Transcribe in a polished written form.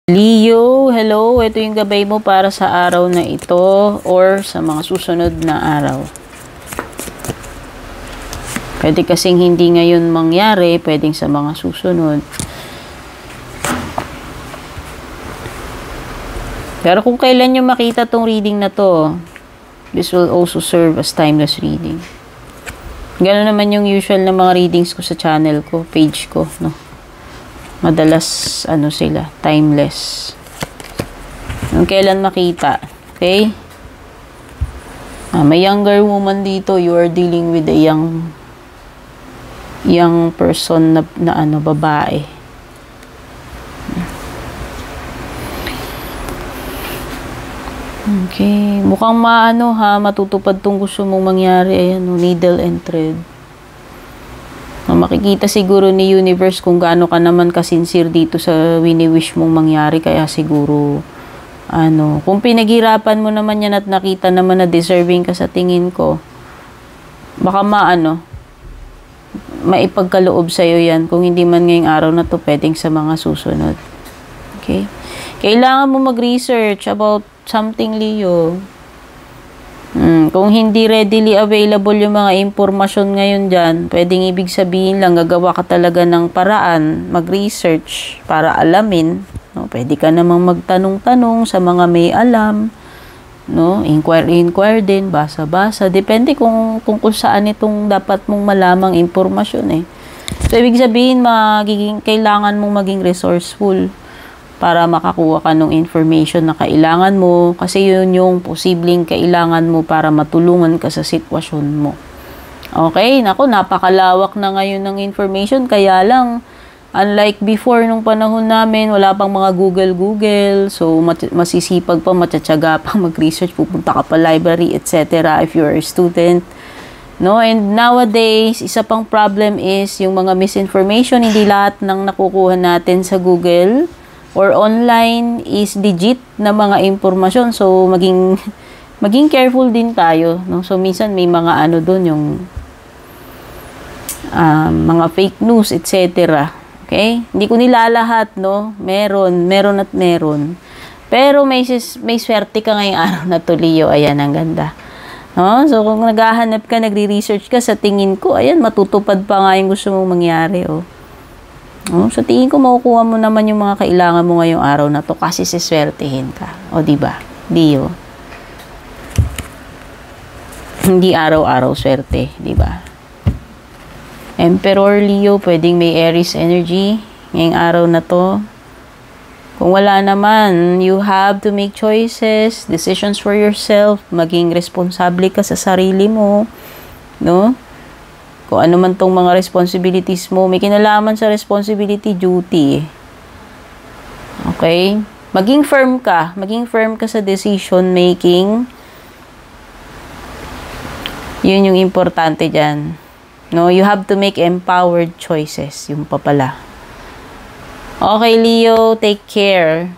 Leo, hello. Ito yung gabay mo para sa araw na ito or sa mga susunod na araw. Pwede kasing hindi ngayon mangyari, pwedeng sa mga susunod. Pero kung kailan nyo makita tong reading na to, this will also serve as timeless reading. Gano'n naman yung usual na mga readings ko sa channel ko, page ko, no? Madalas, sila, timeless. Kung kailan makita, okay? May younger woman dito, you are dealing with a young person na babae. Okay, mukhang matutupad tong gusto mong mangyari. Ayan, needle and thread. Makikita siguro ni universe kung gaano ka naman kasincere dito sa wini-wish mong mangyari. Kaya siguro, kung pinaghirapan mo naman yan at nakita naman na deserving ka sa tingin ko, baka maipagkaloob sa'yo yan. Kung hindi man ngayong araw na to, pwedeng sa mga susunod. Okay? Kailangan mo mag-research about something, Leo. Kung hindi readily available yung mga impormasyon ngayon dyan, pwedeng ibig sabihin lang, gagawa ka talaga ng paraan, mag-research para alamin. No? Pwede ka namang magtanong-tanong sa mga may alam. No? Inquire din, basa-basa. Depende kung saan itong dapat mong malamang impormasyon. So, ibig sabihin, kailangan mong maging resourceful para makakuha ka ng information na kailangan mo, kasi yun yung posibleng kailangan mo para matulungan ka sa sitwasyon mo. Okay, napakalawak na ngayon ng information, kaya lang, unlike before nung panahon namin, wala pang mga Google, so masisipag pa, matsatsaga pa mag-research, pupunta ka pa library, etc. if you're a student. No, and nowadays, isa pang problem is yung mga misinformation, hindi lahat ng nakukuha natin sa Google or online is legit na mga impormasyon. So, maging careful din tayo. No? So, minsan may mga doon yung mga fake news, etc. Okay? Hindi ko nilalahat, no? Meron at meron. Pero may swerte ka ngayong araw na to, Leo. Ayan, ang ganda. No? So, kung naghahanap ka, nagre-research ka, sa tingin ko, ayan, matutupad pa nga yung gusto mong mangyari, oh. Sa tingin ko, makukuha mo naman yung mga kailangan mo ngayong araw na to kasi siswertehin ka. O, diba? Leo. Hindi araw-araw swerte, diba? Emperor, Leo, pwedeng may Aries energy ngayong araw na to. Kung wala naman, you have to make choices, decisions for yourself, maging responsable ka sa sarili mo, no? Kung ano man tong mga responsibilities mo, may kinalaman sa responsibility, duty. Okay? Maging firm ka sa decision making. Yun yung importante dyan. No, you have to make empowered choices. Yung pa pala. Okay, Leo, take care.